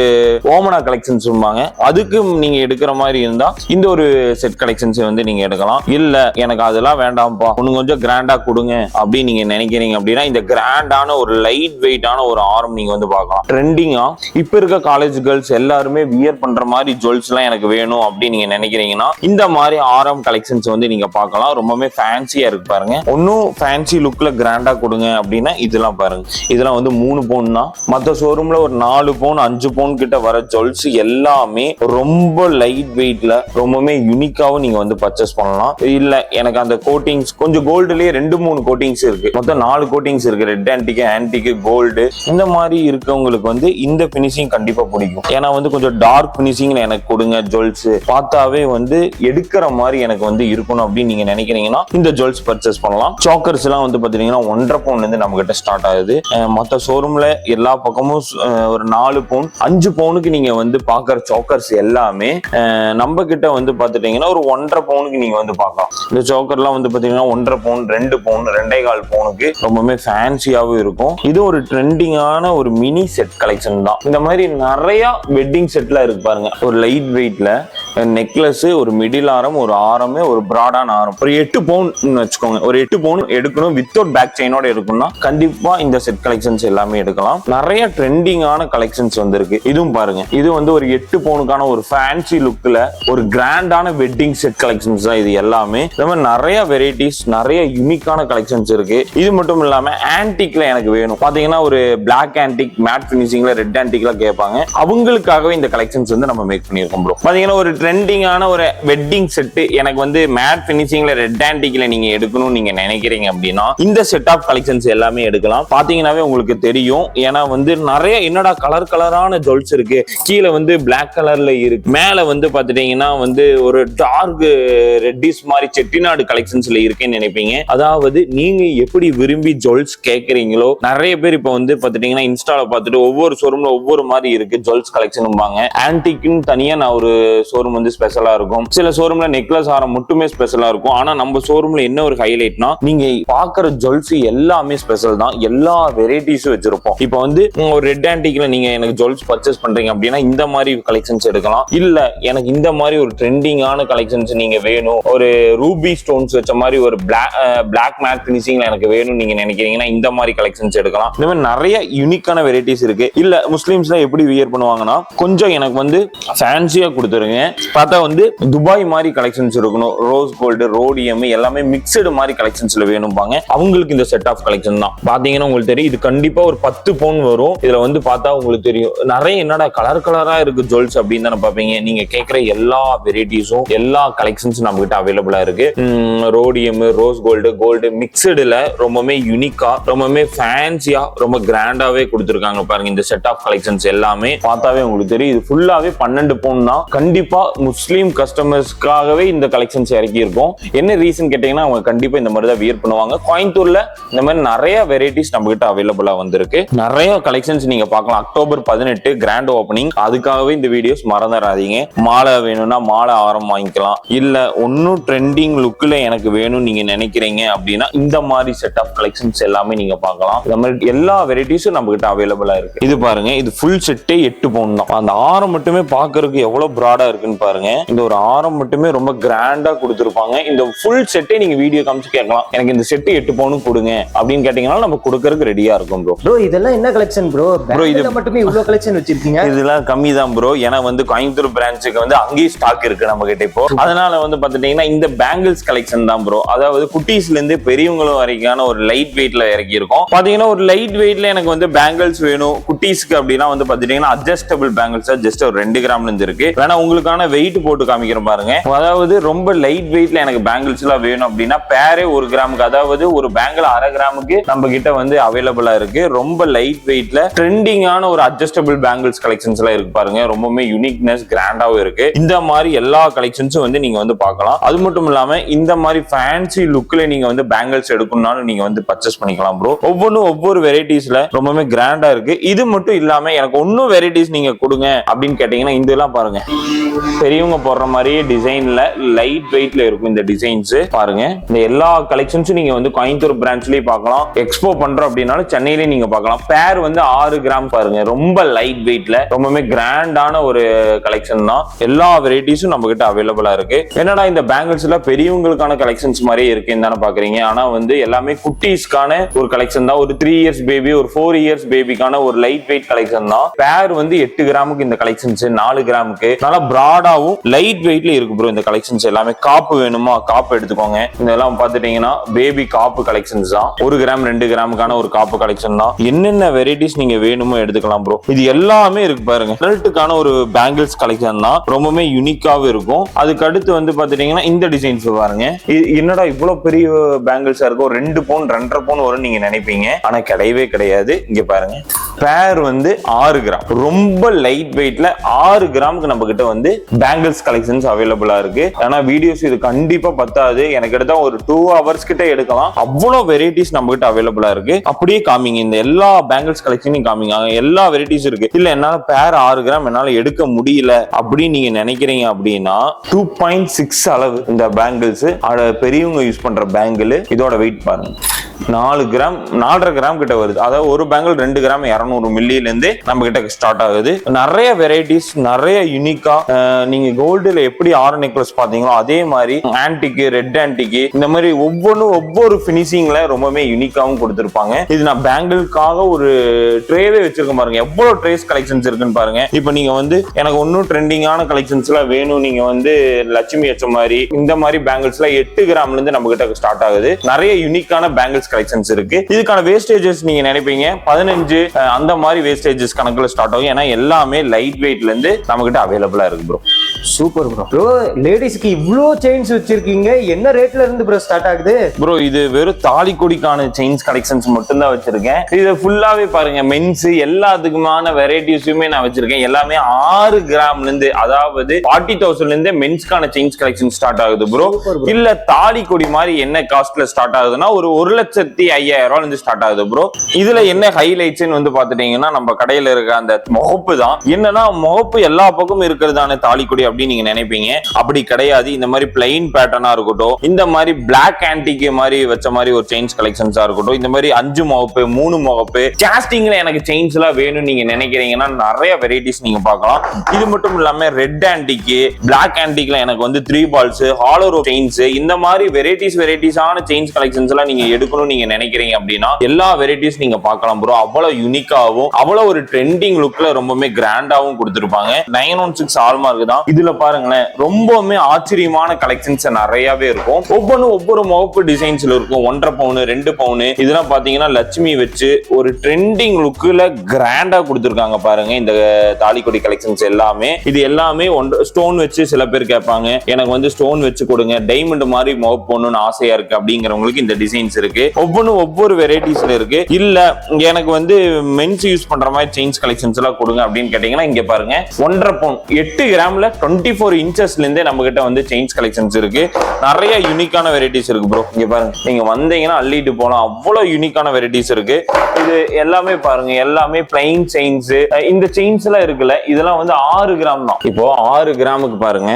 ஓமனா கலெக்ஷன்ஸ் சொல்லுவாங்க. அதுக்கு நீங்க எடுக்கிற மாதிரி இருந்தா இந்த ஒரு செட் கலெக்ஷன்ஸ் வந்து நீங்க எடுக்கலாம். இல்ல எனக்கு அதெல்லாம் வேண்டாம்ப்பா, ஒண்ணு கொஞ்சம் கிராண்டா கொடுங்க அப்படின்னு நீங்க நினைக்கிறீங்க அப்படின்னா இந்த கிராண்டான ஒரு லைட் வெயிட்டான ஒரு ஆரம் நீங்க வந்து பார்க்கலாம். ட்ரெண்டிங்கா இப்ப இருக்க காலேஜ் கேர்ள்ஸ் எல்லாருமே வியர் பண்ற மாதிரி ஜுவல்ஸ் எல்லாம் எனக்கு வேணும் அப்படின்னு நீங்க நினைக்கிறீங்கன்னா இந்த மாதிரி ஆரம் கலெக்ஷன்ஸ் வந்து நீங்க பார்க்கலாம். ரொம்பவே ஃபேன்சியா இருக்கு பாருங்க. ஒன்னும் ஃபேன்சி லுக்ல கிராண்டா கொடுங்க அப்படின்னா இதெல்லாம் பாருங்க. இதெல்லாம் வந்து 3 பவுன் தான். மற்ற ஷோரூம்ல ஒரு 4 பவுன் 5 பவுன் கிட்ட வர ஜுவல்ஸ் எல்லாமே ரொம்ப லைட் வெயிட்ல ரொம்பவே யூனிக்காவும் நீங்க வந்து பர்ச்சேஸ் பண்ணலாம். இல்ல எனக்கு அந்த கோட்டிங்ஸ் கொஞ்சம் கோல்டுலயே 2-3 கோட்டிங்ஸ் இருக்கு, மொத்தம் 4 கோட்டிங்ஸ் இருக்கு. ரெட் ஆன்டிக் கோல்டு இந்த மாதிரி இருக்கவங்களுக்கு வந்து இந்த பினிஷிங் கண்டிப்பா பிடிக்கும். ஏன்னா வந்து கொஞ்சம் டார்க் பினிஷிங்ல எனக்கு கொடுங்க ஜுவல்ஸ், பார்த்தாவே வந்து எடுக்கிற மாதிரி எனக்கு வந்து இருக்கணும் அப்படின்னு நீங்க நினைக்கிறீங்கன்னா இந்த ஜுவல்ஸ் பர்ச்சேஸ் பண்ணலாம். சாக்கர்ஸ் எல்லாம் வந்து பாத்தீங்கன்னா 1.5 பவுன்ல இருந்து நம்ம கிட்ட ஸ்டார்ட் ஆகுது. மற்ற ஷோரூம்ல எல்லா பக்கமும் ஒரு 4 பவுன் 5 பவுனுக்கு நீங்க வந்து பாக்குற சாக்கர்ஸ் எல்லாமே நம்ம கிட்ட வந்து பாத்துட்டீங்கன்னா ஒரு 1.5 பவுனுக்கு நீங்க வந்து பார்க்கலாம். இந்த சாக்கர்லாம் வந்து பாத்தீங்கன்னா 1.5 பவுன் 2 பவுன் 2.25 பவுனுக்கு ரொம்பவே ஃபேன்சியாவும் இருக்கும். இது ஒரு ட்ரெண்டிங்கான ஒரு மினி செட் கலெக்ஷன் தான். இந்த மாதிரி நிறைய வெட்டிங் செட்ல இருக்கு பாருங்க. ஒரு லைட் வெயிட்ல நெக்லஸ், ஒரு மிடில் ஆரம், ஒரு ஆரம், ஒரு பிராடான ஆரம், ஒரு 8 பவுன் வச்சுக்கோங்க. ஒரு 8 பவுன் எடுக்கணும் வித்தவுட் பேக் செயினோட எடுக்கணும்னா கண்டிப்பா இந்த செட் கலெக்ஷன்ஸ் எல்லாமே எடுக்கலாம். நிறைய ட்ரெண்டிங்கான கலெக்ஷன்ஸ் வந்திருக்கு. இதுவும் பாருங்க, இது வந்து ஒரு 8 பவுனுக்கான ஒரு ஃபேன்சி லுக்ல ஒரு கிராண்டான வெட்டிங் செட் கலெக்ஷன்ஸ் தான் இது எல்லாமே. இந்த மாதிரி நிறைய வெரைட்டிஸ், நிறைய யூனிக்கான கலெக்ஷன்ஸ் இருக்கு. இது மட்டும் இல்லாம ஆன்டிக்ல எனக்கு வேணும் பாத்தீங்கன்னா ஒரு பிளாக் ஆன்டிக், மேட் பினிஷிங்ல ரெட் ஆன்டிக்ல கேட்பாங்க. அவங்களுக்காகவே இந்த கலெக்ஷன்ஸ் வந்து நம்ம மேக் பண்ணியிருக்கோம் ப்ரோ. பாத்தீங்கன்னா ஒரு ட்ரெண்டிங்கான ஒரு வெட்டிங் செட் எனக்கு வந்து மேட் பினிஷிங்ல ரெட் ஆன்டிக்ல நீங்க எடுக்கணும்னு நீங்க நினைக்கிறீங்க அப்படின்னா இந்த செட் ஆஃப் கலெக்ஷன்ஸ் எல்லாமே எடுக்கலாம். பாத்தீங்கன்னாவே உங்களுக்கு தெரியும். ஏன்னா வந்து நிறைய என்னடா கலரான ஜுவல்ஸ் இருக்கு, கீழே வந்து பிளாக் கலர்ல இருக்கு, மேல வந்து பாத்துட்டீங்கன்னா வந்து ஒரு டார்க் ரெட்டிஸ் மாதிரி செட்டிநாடு கலெக்ஷன்ஸ்ல இருக்குன்னு நினைப்பீங்க. அதாவது நீங்க எப்படி விரும்பி ஜுவல்ஸ் கேக்குறீங்களோ, நிறைய பேர் இப்ப வந்து பாத்துட்டீங்கன்னா இன்ஸ்டால பார்த்துட்டு ஒவ்வொரு ஷோரூம்ல ஒவ்வொரு மாதிரி இருக்கு ஜுவல்ஸ் கலெக்ஷன். ஆன்டிக்னு தனியா நான் ஒரு ஷோரூம் வந்து ஸ்பெஷலா இருக்கும், சில ஷோரூம்ல நெக்லஸ் ஆரம் மட்டுமே ஸ்பெஷலா இருக்கும். ஆனா நம்ம ஷோரூம்ல என்ன ஒரு ஹைலைட்னா நீங்க பாக்குற ஜுவல்ஸ் எல்லாமே ஸ்பெஷல் தான், எல்லா வெரைட்டிஸும் வச்சிருப்போம். இப்போ வந்து ஒரு ரெட் ஆன்டிக்ல நீங்க எனக்கு ஜுவல்ஸ் பர்ச்சேஸ் பண்றீங்க அப்படின்னா இந்த மாதிரி கலெக்ஷன்ஸ் எடுக்கலாம். இல்ல எனக்கு இந்த மாதிரி ஒரு ட்ரெண்டிங்கான கலெக்ஷன்ஸ் நீங்க வேணும், ஒரு ரூபி ஸ்டோன்ஸ் வச்ச மாதிரி ஒரு பிளாக் மேட் பினிஷிங்ல எனக்கு வேணும் நீங்க நினைக்கிறீங்கன்னா இந்த மாதிரி கலெக்ஷன்ஸ் எடுக்கலாம். இந்த மாதிரி நிறைய யூனிக்கான வெரைட்டிஸ் இருக்கு. இல்ல முஸ்லிம்ஸ்ல எப்படி வியர் பண்ணுவாங்கன்னா கொஞ்சம் எனக்கு வந்து ஃபேன்சியா கொடுத்துருங்க, பார்த்தா வந்து துபாய் மாதிரி கலெக்ஷன்ஸ் இருக்கணும், ரோஸ் கோல்டு ரோடியம் எல்லாமே மிக்சடு மாதிரி கலெக்ஷன்ஸ்ல வேணும்பாங்க, அவங்களுக்கு இந்த செட் ஆஃப் கலெக்ஷன் தான். பாத்தீங்கன்னா உங்களுக்கு தெரியும் இது கண்டிப்பா ஒரு 10 பவுன் வரும். இதுல வந்து பார்த்தா உங்களுக்கு தெரியும் நிறைய என்னடா கலர் கலரா இருக்கு ஜுவல்ஸ் அப்படின்னு தானே பாப்பீங்க. நீங்க கேட்கிற எல்லா வெரைட்டிஸும் எல்லா கலெக்ஷன்ஸும் நம்ம கிட்ட அவைலபிளா இருக்கு. ரோடியம் ரோஸ் கோல்டு மிக்சடுல ரொம்பவே யூனிக்கா ரொம்பவே ஃபேன்சியா ரொம்ப கிராண்டாவே கொடுத்துருக்காங்க பாருங்க. இந்த செட் ஆஃப் கலெக்ஷன்ஸ் எல்லாமே பார்த்தாவே உங்களுக்கு தெரியும் இது ஃபுல்லாவே 12 பவுன் தான். கண்டிப்பா முஸ்லீம் கஸ்டமர்ஸ்க்காகவே இந்த கலெக்ஷன்ஸ் இறக்கி இருக்கும். என்ன ரீசன் கேட்டீங்கன்னா அவங்க கண்டிப்பா இந்த மாதிரி தான் வியர் பண்ணுவாங்க. கோயம்புத்தூர்ல இந்த மாதிரி நிறைய வெரைட்டிஸ் நம்ம கிட்ட அவைலபிளா வந்திருக்கு. நிறைய கலெக்ஷன்ஸ் நீங்க பார்க்கலாம். அக்டோபர் 18 கிராண்ட் ஓபனிங், அதுக்காகவே இந்த வீடியோஸ் மறந்துடாதீங்க. மாலை வேணும்னா மாலை ஆரம் வாங்கிக்கலாம், இல்ல ஒன்னும் ட்ரெண்டிங் லுக்ல எனக்கு வேணும் நீங்க நினைக்கிறீங்க அப்படின்னா இந்த மாதிரி செட் ஆஃப் கலெக்ஷன்ஸ் எல்லாமே நீங்க பார்க்கலாம். இந்த மாதிரி எல்லா வெரைட்டிஸும் நம்ம கிட்ட அவைலபிளா இருக்கு. இது பாருங்க, இது ஃபுல் செட்டே 8 பவுன் தான். அந்த ஆரம் மட்டுமே பார்க்கறதுக்கு எவ்வளவு பிராடா இருக்குன்னு பாருங்க. இந்த ஒரு ஆரம் மட்டுமே ரொம்ப கிராண்டா கொடுத்திருப்பாங்க. இந்த ஃபுல் செட்டே நீங்க வீடியோ காமிச்சு கேட்கலாம், எனக்கு இந்த செட் 8 பவுன் கொடுங்க அப்படின்னு கேட்டீங்கன்னா நம்ம கொடுக்கறதுக்கு ரெடியா இருக்கும் ப்ரோ. ப்ரோ இதெல்லாம் என்ன கலெக்ஷன் ப்ரோ? இது மட்டுமே இவ்வளவு கலெக்ஷன் வச்சிருக்கீங்க? இதெல்லாம் கம்மி தான் ப்ரோ. ஏன்னா வந்து கோயம்புத்தூர் பிரான்ச்சுக்கு வந்து அங்கேயும் ஸ்டாக் இருக்கு நம்ம கிட்ட இப்போ. அதனால வந்து பாத்துட்டீங்கன்னா இந்த பேங்கிள்ஸ் கலெக்ஷன் தான் ப்ரோ. அதாவது குட்டீஸ்ல இருந்து பெரியவங்களும் வரைக்கான ஒரு லைட் வெயிட்ல இறக்கி இருக்கும். பாத்தீங்கன்னா ஒரு லைட் வெயிட்ல எனக்கு வந்து பேங்கிள்ஸ் வேணும் குட்டீஸ்க்கு அப்படின்னா வந்து பாத்துட்டீங்கன்னா அட்ஜஸ்டபிள் பேங்கிள்ஸ் ஜஸ்ட் ஒரு 2 கிராம்ல இருந்து இருக்கு. வேணா உங்களுக்கான வெயிட் போட்டு காமிக்கிறேன் பாருங்க. அதாவது ரொம்ப லைட் வெயிட்ல எனக்கு பேங்கிள்ஸ் எல்லாம் வேணும் அப்படின்னா பேரே 1 கிராமுக்கு, அதாவது ஒரு பேங்கிள் 1/2 கிராமுக்கு நம்ம கிட்ட வந்து அவைலபிளா இருக்கு. ரொம்ப லைட் வெயிட்ல ட்ரெண்டிங்கான ஒரு அட்ஜஸ்டபிள் பேங்கிள்ஸ் கலெக்ஷன்ஸ் எல்லாம் இருக்கு பாருங்க. ரொம்பவே யூனிக்னஸ் கிராண்டாவும் இருக்கு. இந்த மாதிரி எல்லா கலெக்ஷன்ஸும் வந்து நீங்க வந்து பார்க்கலாம். அது மட்டும் இல்லாம இந்த மாதிரி ஃபேன்சி லுக்ல நீங்க வந்து பேங்கிள்ஸ் எடுக்கணும்னாலும் நீங்க வந்து பர்ச்சேஸ் பண்ணிக்கலாம் ப்ரோ. ஒவ்வொரு வெரைட்டிஸ்ல ரொம்பவே கிராண்டா இருக்கு. இது மட்டும் இல்லாம எனக்கு இன்னும் வெரைட்டிஸ் நீங்க கொடுங்க அப்படின்னு கேட்டீங்கன்னா இதெல்லாம் பாருங்க, பெரியவங்க போடுற மாதிரியே டிசைன்ல லைட் வெயிட்ல இருக்கும். இந்த டிசைன்ஸ் பாருங்க. இந்த எல்லா கலெக்ஷன்ஸும் நீங்க வந்து கோயம்புத்தூர் பிரான்ச்லயே பார்க்கலாம். எக்ஸ்போ பண்றோம் அப்படின்னாலும் சென்னையிலேயே நீங்க பார்க்கலாம். பேர் வந்து 6 கிராம் பாருங்க, ரொம்ப லைட் வெயிட்ல ரொம்பவே கிராண்டான ஒரு கலெக்ஷன் தான். எல்லா வெரைட்டிஸும் நம்ம கிட்ட அவைலபிளா இருக்கு. என்னடா இந்த பேங்கிள்ஸ்ல பெரியவங்களுக்கான கலெக்ஷன்ஸ் மாதிரியே இருக்குன்னு தானே பாக்குறீங்க. ஆனா வந்து எல்லாமே குட்டீஸ்க்கான ஒரு கலெக்ஷன் தான். ஒரு 3 இயர்ஸ் பேபி ஒரு 4 இயர்ஸ் பேபிக்கான ஒரு லைட் வெயிட் கலெக்ஷன் தான். பேர் வந்து 8 கிராமுக்கு இந்த கலெக்ஷன்ஸ், 4 கிராமுக்கு நல்லா பிராடாவும் லைட் வெயிட்ல இருக்கு ப்ரோ. இந்த கலெக்ஷன்ஸ் எல்லாமே காப்பு வேணுமா காப்பு எடுத்துக்கோங்க. இதெல்லாம் பாத்துட்டீங்கன்னா பேபி காப்பு கலெக்ஷன்ஸ் தான். 1 கிராம் 2 கிராமுக்கான ஒரு காப்பு கலெக்ஷன் தான். என்னென்ன வெரைட்டிஸ் நீங்க வேணுமோ எடுத்துக்கலாம் ப்ரோ. இது எல்லாமே இருக்கு பாருங்க. அடல்ட்டுக்கான ஒரு பேங்கிள்ஸ் கலெக்ஷன் தான். ரொம்பவே யூனிக்காவும் இருக்கும். அதுக்கு அடுத்து வந்து பாத்துட்டீங்கன்னா இந்த டிசைன்ஸ் பாருங்க. என்னடா இவ்வளவு பெரிய பேங்கிள்ஸா இருக்கும், 2 பவுன் 2.5 பவுன் வரும் நீங்க நினைப்பீங்க. ஆனா கிடையவே கிடையாது. இங்க பாருங்க, பேர் வந்து 6 கிராம், ரொம்ப லைட் வெயிட்ல 6 கிராமுக்கு நம்ம கிட்ட வந்து பேங்கிள்ஸ் கலெக்ஷன்ஸ் அவைலபிளா இருக்கு. ஆனா வீடியோஸ் இது கண்டிப்பா பத்தாது. எனக்கு எடுத்தா ஒரு 2 ஹவர்ஸ் கிட்ட எடுக்கலாம். அவ்வளவு வெரைட்டிஸ் நம்ம கிட்ட அவைலபிளா இருக்கு. அப்படியே காமிங்க, இந்த எல்லா பேங்கிள்ஸ் கலெக்ஷனையும் காமிங்க. எல்லா வெரைட்டிஸ் இருக்கு. இல்ல என்னால பேர் 6 கிராம் என்னால எடுக்க முடியல அப்படின்னு நீங்க நினைக்கிறீங்க அப்படின்னா 2.6 அளவு இந்த பேங்கிள்ஸ் பெரியவங்க யூஸ் பண்ற பேங்கிள். இதோட வெயிட் பாருங்க, 4 கிராம் 4.5 கிராம் கிட்ட வருது. அதாவது ஒரு பேங்கிள் 2 கிராம் 200 மில்லியில இருந்து நம்ம கிட்ட ஸ்டார்ட் ஆகுது. நிறைய வெரைட்டிஸ், நிறைய யூனிக்கா. நீங்க கோல்டுல எப்படி ஆர நெக்லஸ் பாத்தீங்களோ அதே மாதிரி ஆன்டிக்கு, ரெட் ஆன்டிக்கு, இந்த மாதிரி ஒவ்வொரு பினிஷிங்ல ரொம்பவே யூனிக்காவும் கொடுத்திருப்பாங்க. இது நான் பேங்கிள்காக ஒரு ட்ரேவே வச்சிருக்கேன் பாருங்க. எவ்வளவு ட்ரேஸ் கலெக்ஷன்ஸ் இருக்குன்னு பாருங்க. இப்போ நீங்க வந்து எனக்கு இன்னும் ட்ரெண்டிங்கான கலெக்ஷன்ஸ் எல்லாம் வேணும், நீங்க வந்து லட்சுமி வச்ச மாதிரி இந்த மாதிரி பேங்கிள்ஸ்ல 8 கிராம்ல இருந்து நம்ம கிட்ட ஸ்டார்ட் ஆகுது. நிறைய யூனிக்கான பேங்கிள்ஸ் கலெக்ஷன்ஸ் இருக்கு. இதுக்கான வேஸ்டேஜஸ் நீங்க நினைப்பீங்க 15 அந்த மாதிரி வேஸ்டேஜஸ் கணக்குல ஸ்டார்ட் ஆகும். ஏன்னா எல்லாமே லைட் வெயிட்ல இருந்து நம்ம கிட்ட அவைலபிளா இருக்கு ப்ரோ. Super bro. ப்ரோ லேடிஸ்க்கு இவ்ளோ செயின்ஸ் வச்சிருக்கீங்க, என்ன ரேட்ல இருந்து ப்ரோ ஸ்டார்ட் ஆகுது? ப்ரோ இது வெறும் தாலி கொடிக்கான செயின்ஸ் கலெக்ஷன்ஸ் மட்டும் தான் வச்சிருக்கேன். இது ஃபுல்லாவே பாருங்க மென்ஸ் எல்லாத்துக்குமான வெரைட்டிஸுமே நான் வச்சிருக்கேன். எல்லாமே 6 கிராம்ல இருந்து, அதாவது 40,000ல இருந்து மென்ஸ்க்கான செயின்ஸ் கலெக்ஷன் ஸ்டார்ட் ஆகுது ப்ரோ. இல்ல தாலி கொடி மாதிரி என்ன காஸ்ட்ல ஸ்டார்ட் ஆகுதுன்னா ஒரு 1,05,000 இருந்து ஸ்டார்ட் ஆகுது ப்ரோ. இதுல என்ன ஹைலைட்ஸ் வந்து பாத்துட்டீங்கன்னா நம்ம கடையில இருக்க அந்த முகப்பு தான். என்னன்னா முகப்பு எல்லா பக்கமும் இருக்கிறதான தாலி கொடி அப்படின்னு நீங்க நினைப்பீங்க. அப்படி கிடையாது. இந்த மாதிரி பிளைன் பேட்டர்னா இருக்கட்டும், இந்த மாதிரி பிளாக் ஆன்டிக் மாதிரி வச்ச மாதிரி ஒரு செயின்ஸ் கலெக்ஷன்ஸா இருக்கட்டும், இந்த மாதிரி 5 முகப்பு 3 முகப்பு காஸ்டிங்ல எனக்கு செயின்ஸ் எல்லாம் வேணும் நீங்க நினைக்கிறீங்கன்னா நிறைய வெரைட்டிஸ் நீங்க பார்க்கலாம். இது மட்டும் இல்லாம ரெட் ஆன்டிக், பிளாக் ஆன்டிக்ல எனக்கு வந்து 3 பால்ஸ், ஹாலோ செயின்ஸ், இந்த மாதிரி வெரைட்டிஸான செயின்ஸ் கலெக்ஷன்ஸ் எல்லாம் நீங்க எடுக்கணும் எடுக்கணும் நீங்க நினைக்கிறீங்க அப்படின்னா எல்லா வெரைட்டிஸ் நீங்க பார்க்கலாம் ப்ரோ. அவ்வளவு யூனிக்காவும் அவ்வளவு ஒரு ட்ரெண்டிங் லுக்ல ரொம்பவே கிராண்டாவும் கொடுத்திருப்பாங்க. 916 ஹால்மார்க் தான். இதுல பாருங்களேன், ரொம்பவுமே ஆச்சரியமான கலெக்ஷன்ஸ் நிறையவே இருக்கும். ஒவ்வொன்றும் ஒவ்வொரு முகப்பு டிசைன்ஸ்ல இருக்கும். 1.5 பவுன் 2 பவுன் இதெல்லாம் பாத்தீங்கன்னா லட்சுமி வச்சு ஒரு ட்ரெண்டிங் லுக்ல கிராண்டா கொடுத்திருக்காங்க பாருங்க. இந்த தாலிக்கொடி கலெக்ஷன்ஸ் எல்லாமே இது எல்லாமே ஸ்டோன் வச்சு சில பேர் கேட்பாங்க, எனக்கு வந்து ஸ்டோன் வச்சு கொடுங்க, டைமண்ட் மாதிரி முகப்பு போடணும்னு ஆசையா இருக்கு அப்படிங்கிறவங்களுக்கு இந்த டிசைன்ஸ் இருக்கு. ஒவ்வொன்றும் ஒவ்வொரு வெரைட்டிஸ்ல இருக்கு. இல்ல எனக்கு வந்து மென்ஸ் யூஸ் பண்ற மாதிரி செயின்ஸ் கலெக்ஷன்ஸ் எல்லாம் கொடுங்க அப்படின்னு கேட்டீங்கன்னா இங்க பாருங்க 1.5 பவுன் 8 கிராம்ல 24 இன்ச்சஸ்ல இருந்தே நம்ம கிட்ட வந்து செயின்ஸ் கலெக்ஷன்ஸ் இருக்கு. நிறைய யூனிக்கான வெரைட்டிஸ் இருக்கு ப்ரோ. இங்க பாருங்க, நீங்க வந்தீங்கன்னா அள்ளிட்டு போலாம். அவ்வளவு யூனிக்கான வெரைட்டிஸ் இருக்கு. இது எல்லாமே பாருங்க, எல்லாமே பிளைன் செயின்ஸ். இந்த செயின்ஸ் எல்லாம் இருக்குல்ல, இதெல்லாம் வந்து 6 கிராம் தான். இப்போ 6 கிராமுக்கு பாருங்க,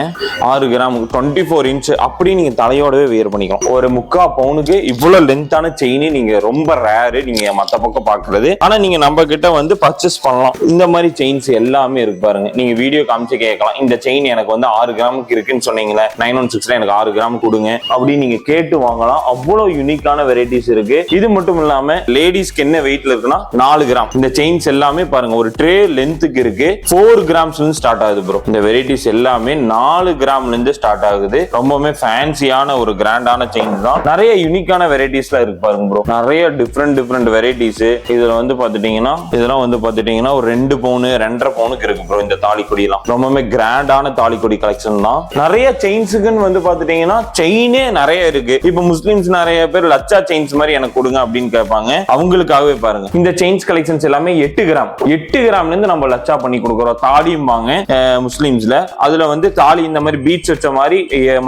6 கிராமுக்கு 24 இன்ச் அப்படி நீங்க தலையோடவே வேர் பண்ணிக்கலாம். ஒரு 3/4 பவுனுக்கு இவ்வளவு லென்த்தான செயின் நீங்க ரொம்ப ரேரு நீங்க மத்த பக்கம் பாக்குறது. ஆனா நீங்க நம்ம கிட்ட வந்து பர்ச்சேஸ் பண்ணலாம். இந்த மாதிரி செயின்ஸ் எல்லாமே இருக்கு பாருங்க. நீங்க வீடியோ காமிச்சு கேட்கலாம், இந்த செயின் எனக்கு வந்து 6 கிராமுக்கு இருக்குன்னு சொன்னீங்களே, 916ல எனக்கு 6 கிராம் கொடுங்க அப்படின்னு நீங்க கேட்டு வாங்கலாம். அவ்வளவு யூனிக்கான வெரைட்டிஸ் இருக்கு. இது மட்டும் இல்லாம லேடிஸ்க்கு என்ன வெயிட்ல இருக்குன்னா 4 கிராம். இந்த செயின்ஸ் எல்லாமே பாருங்க ஒரு ட்ரே லென்த்துக்கு இருக்கு. 4 கிராம்ஸ்ல இருந்து ஸ்டார்ட் ஆகுது ப்ரோ. இந்த வெரைட்டிஸ் எல்லாமே 4 கிராம்ல இருந்து ஸ்டார்ட் ஆகுது. ரொம்பவே ஃபேன்சியான ஒரு கிராண்டான செயின்ஸ் தான். நிறைய யூனிக்கான வெரைட்டிஸ்ல இருக்கு பாருங்க ப்ரோ. நிறைய டிஃப்ரெண்ட் வெரைட்டிஸ். இதுல வந்து பாத்துட்டீங்கன்னா இதெல்லாம் வந்து பாத்துட்டீங்கன்னா ஒரு 2 பவுன் 2.5 பவுனுக்கு இருக்கு ப்ரோ. இந்த தாலிக்கொடி எல்லாம் ரொம்பவே கிராண்டான தாலிக்கொடி கலெக்ஷன் தான். நிறைய செயின்ஸுக்குன்னு வந்து பாத்துட்டீங்கன்னா செயினே நிறைய இருக்கு. இப்ப முஸ்லிம்ஸ் நிறைய பேர் லட்சா செயின்ஸ் மாதிரி எனக்கு கொடுங்க அப்படின்னு கேட்பாங்க. அவங்களுக்காகவே பாருங்க, இந்த செயின்ஸ் கலெக்ஷன்ஸ் எல்லாமே 8 கிராம் 8 கிராம்ல இருந்து நம்ம லட்சா பண்ணி கொடுக்குறோம். தாலியும்பாங்க முஸ்லிம்ஸ்ல. அதுல வந்து தாலி இந்த மாதிரி பீச் வச்ச மாதிரி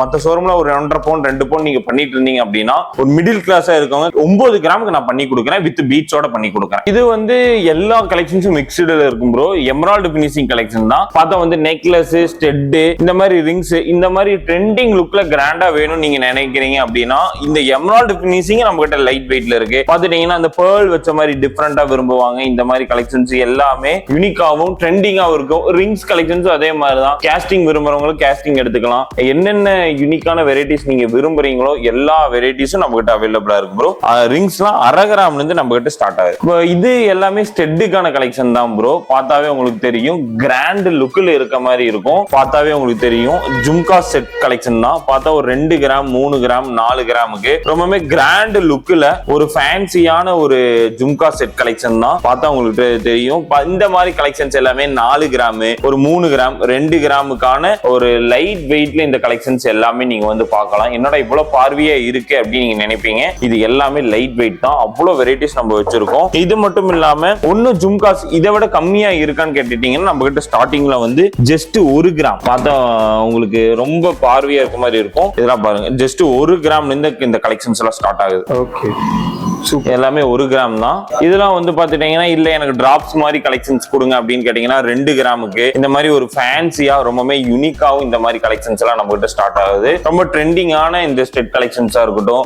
மத்த ஷோரூம்ல ஒரு 1.5 பவுன் 2 பவுன் நீங்க பண்ணிட்டு இருந்தீங்க அப்படின்னா ஒரு மிடில் கிளாஸா இருக்கவங்க 9 கிராமுக்கு நான் பண்ணி கொடுக்குறேன். வித் பீச்சோட பண்ணி கொடுக்குறேன். இது வந்து எல்லா கலெக்ஷன்ஸும் மிக்ஸ்டுல இருக்கும் ப்ரோ. எமரால்டு பினிஷிங் கலெக்ஷன் தான். பார்த்தா வந்து நெக்லஸ், ஸ்டெட், இந்த மாதிரி ரிங்ஸ், இந்த மாதிரி ட்ரெண்டிங் லுக்ல கிராண்டா வேணும் நீங்க நினைக்கிறீங்க அப்படின்னா இந்த எமரால்டு பினிஷிங் நம்ம கிட்ட லைட் வெயிட்ல இருக்கு. பாத்துட்டீங்கன்னா அந்த பேர்ல் வச்ச மாதிரி டிஃப்ரெண்டா விரும்புவாங்க. இந்த மாதிரி கலெக்ஷன்ஸ் எல்லாமே யூனிக்காவும் ட்ரெண்டிங்காவும் இருக்கும். ரிங்ஸ் கலெக்ஷன்ஸும் அதே மாதிரி தான். கேஸ்டிங் விரும்புறவங்களுக்கு கேஸ்டிங் எடுத்துக்கலாம். என்னென்ன யூனிக்கான வெரைட்டிஸ் நீங்க விரும்புறீங்களோ எல்லா வெரைட்டிஸும் நம்ம கிட்ட அவைலபிளா இருக்கு ப்ரோ. ரிங்ஸ்லாம் 1/2 கிராம்ல இருந்து நம்ம கிட்ட ஸ்டார்ட் ஆகுது. இது எல்லாமே ஸ்டெட்டுக்கான கலெக்ஷன் தான் ப்ரோ. பார்த்தாவே உங்களுக்கு தெரியும் கிராண்ட் லுக்ல இருக்க மாதிரி இருக்கும். பார்த்தாவே உங்களுக்கு தெரியும் ஜும்கா செட் கலெக்ஷன் தான். பார்த்தா ஒரு 2 கிராம் 3 கிராம் 4 கிராமுக்கு ரொம்பவே கிராண்ட் லுக்ல ஒரு ஃபேன்சியான ஒரு ஜும்கா செட் கலெக்ஷன் தான். பார்த்தா உங்களுக்கு தெரியும். இந்த மாதிரி கலெக்ஷன்ஸ் எல்லாமே 4 கிராம் ஒரு 3 கிராம் 2 கிராமுக்கான ஒரு லைட் வெயிட்ல இந்த கலெக்ஷன்ஸ் எல்லாமே நீங்க வந்து பார்க்கலாம். என்னோட இவ்வளவு பார்வையா இருக்கு அப்படின்னு நீங்க நினைப்பீங்க. இது எல்லாமே லைட் வெயிட் தான். அவ்வளவு வெரைட்டிஸ் நம்ம வச்சிருக்கோம். இது மட்டும் இல்லாம ஒன்னும் ஜும்காஸ் இதை விட கம்மியா இருக்கான்னு கேட்டுட்டீங்கன்னா நம்ம கிட்ட ஸ்டார்டிங்ல வந்து ஜஸ்ட் 1 கிராம் பார்த்தா உங்களுக்கு ரொம்ப பார்வையா இருக்க மாதிரி இருக்கும். இதெல்லாம் பாருங்க, ஜஸ்ட் 1 கிராம்ல இருந்து இந்த கலெக்ஷன்ஸ் எல்லாம் ஸ்டார்ட் ஆகுது. ஓகே, எல்லாமே 1 கிராம் தான். இதெல்லாம் வந்து பாத்துட்டீங்கன்னா இல்ல எனக்கு டிராப்ஸ் மாதிரி கலெக்ஷன்ஸ் கொடுங்க அப்படின்னு கேட்டீங்கன்னா 2 கிராமுக்கு இந்த மாதிரி ஒரு ஃபேன்சியா ரொம்பவே யூனிக்காவும் இந்த மாதிரி கலெக்ஷன்ஸ் எல்லாம் நம்ம கிட்ட ஸ்டார்ட் ஆகுது. ரொம்ப ட்ரெண்டிங்கான இந்த ஸ்டெட் கலெக்ஷன்ஸா இருக்கட்டும்.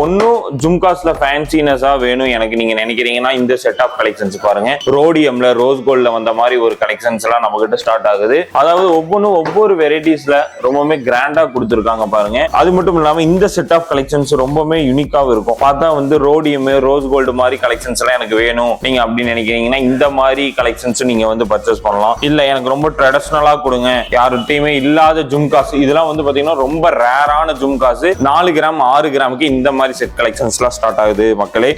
ஒன்னும் ஜும்காஸ்ல ஃபேன்சினஸா வேணும் எனக்கு நீங்க நினைக்கிறீங்கன்னா இந்த செட் ஆஃப் கலெக்ஷன்ஸ் பாருங்க. ரோடியம்ல ரோஸ் கோல்ட்ல வந்த மாதிரி ஒரு கலெக்ஷன்ஸ் எல்லாம் நம்ம கிட்ட ஸ்டார்ட் ஆகுது. அதாவது ஒவ்வொன்றும் ஒவ்வொரு வெரைட்டிஸ்ல ரொம்பவே கிராண்டா கொடுத்துருக்காங்க பாருங்க. அது மட்டும் இல்லாம இந்த செட் ஆஃப் கலெக்ஷன்ஸ் ரொம்பவே யூனிக்காவும் இருக்கும். பார்த்தா வந்து ரோடியம் ரோஸ் கோல்டு மாதிரி கலெக்ஷன்ஸ் எல்லாம் எனக்கு வேணும் நீங்க அப்படின்னு நினைக்கிறீங்கன்னா இந்த மாதிரி கலெக்ஷன்ஸ் நீங்க வந்து பர்ச்சேஸ் பண்ணலாம். இல்ல எனக்கு ரொம்ப ட்ரெடிஷனலா கொடுங்க, யார்கிட்டயுமே இல்லாத ஜும்காஸ், இதெல்லாம் வந்து பாத்தீங்கன்னா ரொம்ப ரேரான ஜும்காஸ் 4 கிராம் 6 கிராமுக்கு இந்த மாதிரி செட் கலெக்ஷன்ஸ் எல்லாம் ஸ்டார்ட் ஆகுது மக்களே.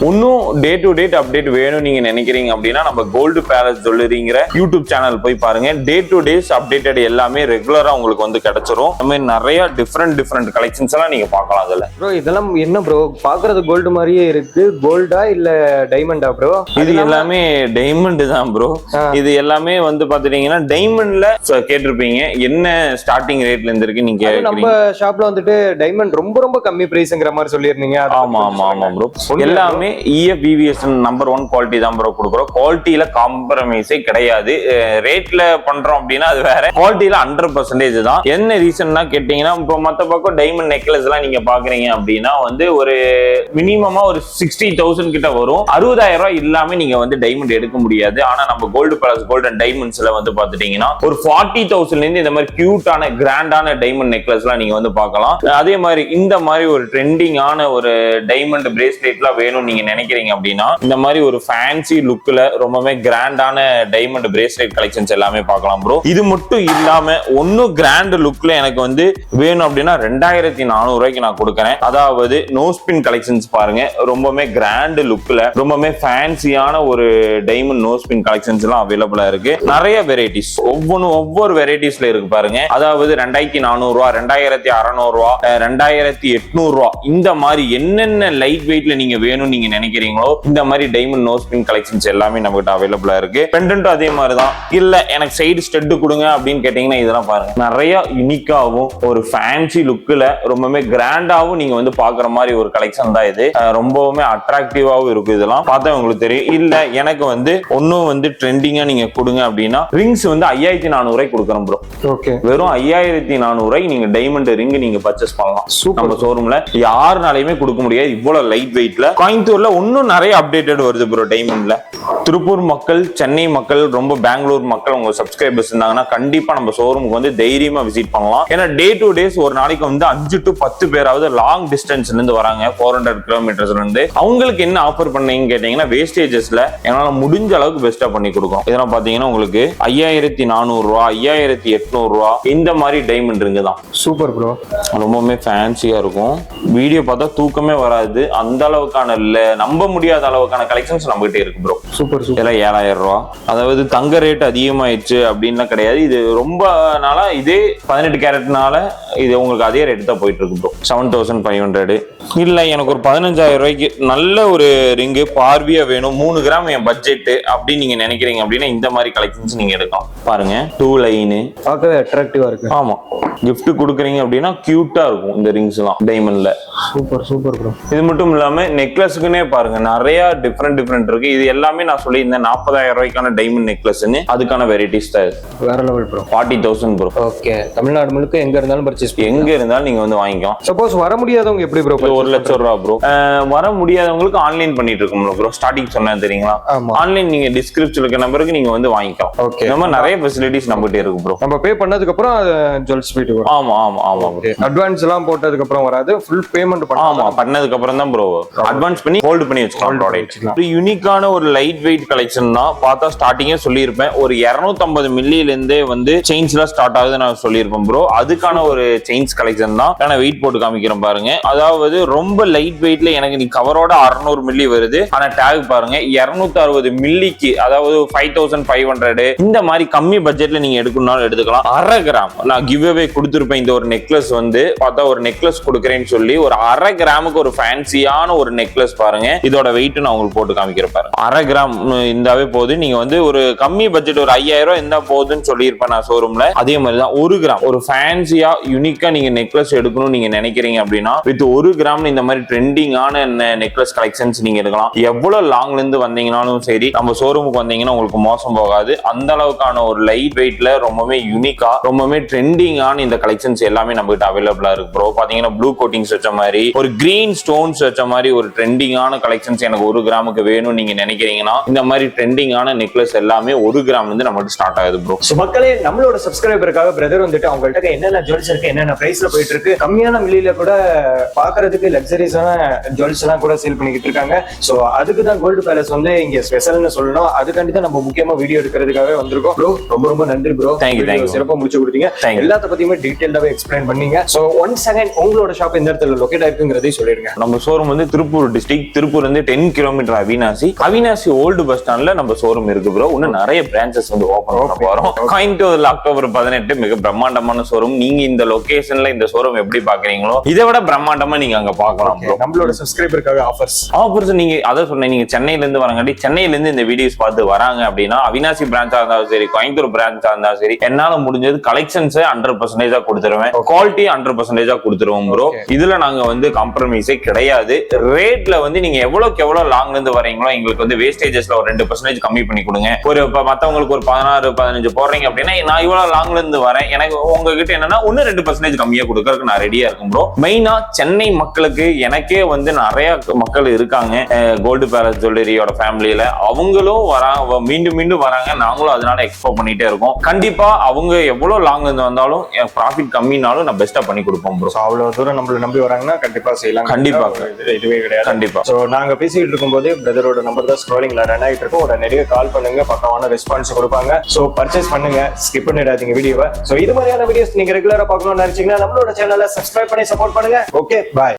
இன்னும் டே டு டேட் அப்டேட் வேணும் நீங்க நினைக்கிறீங்க அப்படின்னா நம்ம கோல்டு பேலஸ் ஜுவல்லரிங்கிற யூடியூப் சேனல் போய் பாருங்க. டே டு டேஸ் அப்டேட்டட் எல்லாமே ரெகுலரா உங்களுக்கு வந்து கிடைச்சிரும். நம்ம நிறைய டிஃப்ரெண்ட் கலெக்ஷன்ஸ் எல்லாம் நீங்க பார்க்கலாம். அதுல ப்ரோ இதெல்லாம் என்ன ப்ரோ பாக்குறது கோல்டு மாதிரியே இருக்கு. கோல்டா இல்ல டைமண்டா ப்ரோ? இது எல்லாமே டைமண்ட் தான் ப்ரோ. இது எல்லாமே வந்து பாத்துட்டீங்கன்னா டைமண்ட்ல கேட்டிருப்பீங்க என்ன ஸ்டார்டிங் ரேட்ல இருந்து இருக்கு நீங்க. நம்ம ஷாப்ல வந்துட்டு டைமண்ட் ரொம்ப ரொம்ப கம்மி பிரைஸ்ங்கிற மாதிரி சொல்லிருந்தீங்க. ஆமா ப்ரோ. எல்லாமே EFVVS நம்பர் 1 குவாலிட்டி தான் ப்ரோ கொடுக்குறோம். குவாலிட்டியில காம்ப்ரமைஸே கிடையாது. ரேட்ல பண்றோம் அப்படின்னா அது வேற, குவாலிட்டியில 100% தான். என்ன ரீசன்னா கேட்டீங்கன்னா இப்போ மத்த பக்கம் டைமண்ட் நெக்லஸ் எல்லாம் நீங்க பாக்குறீங்க அப்படின்னா வந்து ஒரு மினிமமா ஒரு ஒரு 60,000 கிட்ட வரும். 60,000 ரூபாய் இல்லாம நீங்க வந்து டைமண்ட் எடுக்க முடியாது. ஆனா நம்ம கோல்டு பிளஸ் கோல்டன் டைமண்ட்ஸ்ல வந்து பாத்துட்டீங்கன்னா ஒரு 40,000ல இருந்து இந்த மாதிரி கியூட்டான கிராண்டான டைமண்ட் நெக்லஸ் எல்லாம் நீங்க வந்து பார்க்கலாம். அதே மாதிரி இந்த மாதிரி ஒரு ட்ரெண்டிங்கான ஒரு டைமண்ட் பிரேஸ்லெட்லாம் வேணும்னு நீங்க நினைக்கிறீங்க அப்படின்னா இந்த மாதிரி ஒரு ஃபேன்சி லுக்ல ரொம்பவே கிராண்டான டைமண்ட் பிரேஸ்லெட் கலெக்ஷன்ஸ் எல்லாமே பார்க்கலாம் ப்ரோ. இது மட்டும் இல்லாம ஒன்னும் கிராண்ட் லுக்ல எனக்கு வந்து வேணும் அப்படின்னா 2,400 ரூபாய்க்கு நான் கொடுக்கறேன். அதாவது நோ ஸ்பின் கலெக்ஷன்ஸ் பாருங்க, ரொம்பவே கிராண்ட் லுக்ல ரொம்பவே ஃபேன்சியான ஒரு டைமண்ட் நோ ஸ்பின் கலெக்ஷன்ஸ் எல்லாம் அவைலபிளா இருக்கு. நிறைய வெரைட்டிஸ் ஒவ்வொரு வெரைட்டிஸ்ல இருக்கு பாருங்க. அதாவது 2,400 ரூபா, 2,600 ரூபா, 2,800 ரூபா, இந்த மாதிரி என்னென்ன லைட் வெயிட்ல நீங்க வேணும்னு நீங்க நினைக்கிறீங்களோ இந்த மாதிரி டைமண்ட் நோ ஸ்பின் கலெக்ஷன்ஸ் எல்லாமே நம்ம கிட்ட அவைலபிளா இருக்கு. பெண்டன்ட் அதே மாதிரி தான். இல்ல எனக்கு சைடு ஸ்டெட் கொடுங்க அப்படின்னு கேட்டீங்கன்னா இதெல்லாம் பாருங்க, நிறைய யூனிக்காவும் ஒரு ஃபேன்சி லுக்ல ரொம்பவே கிராண்டாவும் நீங்க வந்து பாக்குற மாதிரி ஒரு கலெக்ஷன் தான் இது. ரொம்பவுமே அட்ராக்டிவாவும் இருக்கும். இதெல்லாம் பார்த்தா உங்களுக்கு தெரியும். இல்ல எனக்கு வந்து ஒன்னும் வந்து ட்ரெண்டிங்கா நீங்க கொடுங்க அப்படின்னா ரிங்ஸ் வந்து 5,400 ரூபாய்க்கு கொடுக்குறோம் ப்ரோ. ஓகே, வெறும் 5,400 ரூபாய்க்கு நீங்க டைமண்ட் ரிங் நீங்க பர்ச்சேஸ் பண்ணலாம். நம்ம ஷோரூம்ல யாருனாலையுமே கொடுக்க முடியாது இவ்வளவு லைட் வெயிட்ல. கோயம்புத்தூர்ல இன்னும் நிறைய அப்டேட்டட் வருது ப்ரோ டைமண்ட்ல. திருப்பூர் மக்கள், சென்னை மக்கள், ரொம்ப பெங்களூர் மக்கள் உங்க சப்ஸ்கிரைபர்ஸ் இருந்தாங்கன்னா கண்டிப்பா நம்ம ஷோரூமுக்கு வந்து தைரியமா விசிட் பண்ணலாம். ஏன்னா டே டு டேஸ் ஒரு நாளைக்கு வந்து 5 to 10 பேராவது லாங் டிஸ்டன்ஸ்ல இருந்து வராங்க, 400 கிலோமீட்டர்ஸ்ல இருந்து. அவங்களுக்கு என்ன ஆஃபர் பண்ணீங்கன்னு கேட்டீங்கன்னா வேஸ்டேஜஸ்ல என்னால முடிஞ்ச அளவுக்கு பெஸ்டா பண்ணி கொடுக்கும். இதெல்லாம் பாத்தீங்கன்னா உங்களுக்கு 5,400 ரூபா, 5,800 ரூபா இந்த மாதிரி டைமண்ட் ரிங் தான். சூப்பர் ப்ரோ, ரொம்பவுமே ஃபேன்சியா இருக்கும். வீடியோ பார்த்தா தூக்கமே வராது, அந்த அளவுக்கான நம்ப முடியாத அளவுக்கான கலெக்ஷன்ஸ் நம்ம கிட்ட இருக்கு ப்ரோ. சூப்பர். 7,000 ரூபா. அதாவது தங்க ரேட் அதிகமாயிடுச்சு அப்படின்லாம் கிடையாது. இது ரொம்ப நாளா இதே 18 கேரட்னால இது உங்களுக்கு அதே ரேட் தான் போயிட்டு இருக்கு ப்ரோ. 7,500. இல்ல எனக்கு ஒரு 15,000 ரூபாய்க்கு நல்ல ஒரு ரிங்கு பார்வியா வேணும், 3 கிராம் என் பட்ஜெட் அப்படின்னு நீங்க நினைக்கிறீங்க அப்படின்னா இந்த மாதிரி கலெக்ஷன்ஸ் நீங்க எடுக்கலாம். பாருங்க 2 லைன் பார்க்கவே அட்ராக்டிவா இருக்கு. ஆமா, கிஃப்ட் கொடுக்குறீங்க அப்படின்னா கியூட்டா இருக்கும் இந்த ரிங்ஸ் எல்லாம் டைமண்ட்ல. Super bro. இது மட்டும் இல்லாம நெக்லஸ்க்குனே பாருங்க நிறைய டிஃப்ரெண்ட் இருக்கு. இது எல்லாமே நான் சொல்லி இந்த 40,000 ரூபாய்க்கான டைமண்ட் நெக்லஸ்ன்னு அதுக்கான வெரைட்டிஸ் தான். வேற level bro. 40,000 bro. Okay, Tamil Nadu முழுக்க எங்க இருந்தாலும் பர்ச்சேஸ், எங்க இருந்தாலும் நீங்க வந்து வாங்கிக்கலாம். சப்போஸ் வர முடியாதவங்க எப்படி ப்ரோ? 1,00,000 ரூபா ப்ரோ. வர முடியாதவங்களுக்கு ஆன்லைன் பண்ணிட்டு இருக்கோம் ப்ரோ. ஸ்டார்டிங் சொன்னேன் தெரியுங்களா, ஆன்லைன் நீங்க டிஸ்கிரிப்ஷன்ல இருக்க நம்பருக்கு நீங்க வந்து வாங்கிக்கலாம். ஓகே, நம்ம நிறைய ஃபெசிலிட்டிஸ் நம்ம கிட்ட இருக்கு ப்ரோ. நம்ம பே பண்ணதுக்கு அப்புறம் ஜுவல்ஸ் வீட்டு வரும். ஆமா. அட்வான்ஸ் எல்லாம் போட்டதுக்கு அப்புறம் வராது, ஃபுல் பேமெண்ட் பண்ணதுக்கு அப்புறம் தான் ப்ரோ அட்வான்ஸ் பண்ணி ஹோல்ட் பண்ணி வச்சுக்கலாம் ப்ராடக்ட். யூனிக்கான ஒரு லைட் வெயிட் கலெக்ஷன் தான். பார்த்தா ஸ்டார்டிங்கே சொல்லியிருப்பேன், ஒரு 250 மில்லியில இருந்தே வந்து செயின்ஸ் எல்லாம் ஸ்டார்ட் ஆகுது நான் சொல்லியிருப்பேன் ப்ரோ. அதுக்கான ஒரு செயின்ஸ் கலெக்ஷன் தான். நான் வெயிட் போட்டு காமிக்கிறேன் பாருங்க. அதாவது ரொம்ப லைட் வெயிட்ல எனக்கு நீ கவரோட 600 மில்லி வருது. ஆனா டேக் பாருங்க 260 மில்லிக்கு, அதாவது 5,500 இந்த மாதிரி கம்மி பட்ஜெட்ல நீங்க எடுக்கணும்னாலும் எடுத்துக்கலாம். 1/2 கிராம் நான் கிவ் அவே கொடுத்துருப்பேன். இந்த ஒரு நெக்லஸ் வந்து பார்த்தா ஒரு நெக்லஸ் கொடுக்குறேன்னு சொல்லி ஒரு 1/2 கிராமுக்கு ஒரு ஃபேன்சியான ஒரு நெக்லஸ் பாருங்க. இதோட வெயிட் நான் உங்களுக்கு போட்டு காமிக்கிறேன் பாருங்க. 1/2 கிராம் இருந்தாவே போது. நீங்க வந்து ஒரு கம்மி பட்ஜெட் ஒரு 5,000 ரூபாய் இருந்தா போதுன்னு சொல்லியிருப்பேன் நான் ஷோரூம்ல. அதே மாதிரி தான் 1 கிராம் ஒரு ஃபேன்சியா யூனிக்கா நீங்க நெக்லஸ் எடுக்கணும் நீங்க நினைக்கிறீங்க அப்படின்னா வித் 1 கிராம் இந்த மாதிரி ட்ரெண்டிங்கான நெக்லஸ் கலெக்ஷன்ஸ் நீங்க எடுக்கலாம். எவ்வளவு லாங்ல இருந்து வந்தீங்கன்னாலும் சரி நம்ம ஷோரூமுக்கு வந்தீங்கன்னா உங்களுக்கு மோசம் போகாது. அந்த அளவுக்கான ஒரு லைட் வெயிட்ல ரொம்பவே யூனிக்கா ரொம்பவே ட்ரெண்டிங்கான இந்த கலெக்ஷன்ஸ் எல்லாமே நம்ம கிட்ட அவைலபிளா இருக்கு ப்ரோ. பாத்தீங்கன்னா ப்ளூ கோட்டிங்ஸ் வச்ச மாதிரி ஒரு கிரீன் ஸ்டோன்ஸ் வச்ச மாதிரி ஒரு ட்ரெண்டிங்கான கலெக்ஷன்ஸ் எனக்கு 1 கிராமுக்கு வேணும் நீங்க நினைக்கிறீங்கன்னா இந்த மாதிரி ட்ரெண்டிங்கான நெக்லஸ் எல்லாமே 1 கிராம்ல இருந்து நமக்கு ஸ்டார்ட் ஆகுது ப்ரோ. சோ மக்களே, நம்மளோட சப்ஸ்கிரைபருக்காக பிரதர் வந்துட்டு அவங்கள்ட்ட என்னென்ன ஜுவல்ஸ் இருக்கு, என்னென்ன பிரைஸ்ல போயிட்டு இருக்கு, கம்மியான விலையில கூட பாக்குறதுக்கு லக்ஸரிஸான ஜுவல்ஸ் எல்லாம் கூட சேல் பண்ணிக்கிட்டு இருக்காங்க. சோ அதுக்கு தான் கோல்டு பேலஸ் வந்து இங்க ஸ்பெஷல்னு சொல்லணும். அதுக்காண்டி தான் நம்ம முக்கியமா வீடியோ எடுக்கிறதுக்காக வந்திருக்கோம் ப்ரோ. ரொம்ப நன்றி ப்ரோ. தேங்க்யூ. சிறப்பா முடிச்சு கொடுத்தீங்க. எல்லாத்த பத்தியுமே டீடைல்டாவே எக்ஸ்பிளைன் பண்ணீங்க. சோ ஒன்ஸ் அகைன் உங்களோட ஷாப் எந்த இடத்துல லொகேட் ஆயிருக்குங்கிறதை சொல்லிருங்க. நம்ம ஷோரூம் வந்து திருப்பூர் டிஸ்ட்ரிக்ட், திருப்பூர் வந்து 10 கிலோமீட்டர் அவினாசி ஓல்டு பஸ் ஸ்டாண்ட்ல நம்ம ஷோரூம் இருக்கு ப்ரோ. இன்னும் நிறைய பிரான்ச்சஸ் வந்து ஓபன் பண்ண போறோம். கோயம்புத்தூர்ல அக்டோபர் 18 மிக பிரம்மாண்டமான ஷோரூம். நீங்க இந்த லொகேஷன்ல இந்த ஷோரூம் எப்படி பாக்குறீங்களோ இதை விட பிரம்மாண்டமா நீங்க அங்க பாக்கலாம் ப்ரோ. நம்மளோட சப்ஸ்கிரைபருக்காக ஆஃபர்ஸ் நீங்க அதை சொன்னீங்க, நீங்க சென்னையில இருந்து வரங்காட்டி சென்னையில இருந்து இந்த வீடியோஸ் பார்த்து வராங்க அப்படின்னா அவினாசி பிரான்ச்சா இருந்தாலும் சரி, கோயம்புத்தூர் பிரான்ச்சா இருந்தாலும் சரி, என்னால முடிஞ்சது கலெக்ஷன்ஸ் 100% கொடுத்துருவேன், குவாலிட்டி 100% கொடுத்துருவோம் ப்ரோ. இதுல நாங்க வந்து காம்ப்ரமைஸே கிடையாது. ரேட்ல வந்து நீங்க எவ்வளவுக்கு எவ்வளவு லாங்ல இருந்து வரீங்களோ எங்களுக்கு வந்து வேஸ்டேஜஸ்ல ஒரு 2% கம்மி பண்ணி கொடுங்க. ஒரு மத்தவங்களுக்கு ஒரு 16-15 போடுறீங்க அப்படின்னா நான் இவ்வளவு லாங்ல இருந்து வரேன், எனக்கு உங்ககிட்ட என்னன்னா 1-2% கம்மியா கொடுக்கறதுக்கு நான் ரெடியா இருக்கும் ப்ரோ. மெயினா சென்னை மக்களுக்கு எனக்கே வந்து நிறைய நிறைய மக்கள் இருக்காங்க கோல்டு பேலஸ் ஜுவல்லரியோட ஃபேமிலியில. அவங்களும் வராங்க, மீண்டும் மீண்டும் வராங்க. நாங்களும் அதனால எக்ஸ்போர்ட் பண்ணிட்டே இருக்கோம். கண்டிப்பா அவங்க எவ்வளவு லாங் இருந்து வந்தாலும் ப்ராஃபிட் கம்மினாலும் நான் பெஸ்டா பண்ணி கொடுப்போம் ப்ரோ. அவ்வளவு தூரம் நம்மள நம்பி வராங்கன்னா கண்டிப்பா செய்யலாம். கண்டிப்பா இதுவே கிடையாது. கண்டிப்பா. சோ நாங்க பேசிட்டு இருக்கும்போது பிரதரோட நம்பர் தான் ஸ்க்ரோலிங்ல ரன் ஆயிட்டு இருக்கும். ஒரு நிறைய கால் பண்ணுங்க, பக்கமான ரெஸ்பான்ஸ் கொடுப்பாங்க. சோ பர்ச்சேஸ் பண்ணுங்க, ஸ்கிப் பண்ணிடாதீங்க வீடியோவை. சோ இது மாதிரியான வீடியோஸ் நீங்க ரெகுலரா பார்க்கணும்னு நினைச்சீங்கன்னா நம்மளோட சேனலை சப்ஸ்கிரைப் பண்ணி சப்போர்ட் பண்ணுங்க. ஓகே, பாய்.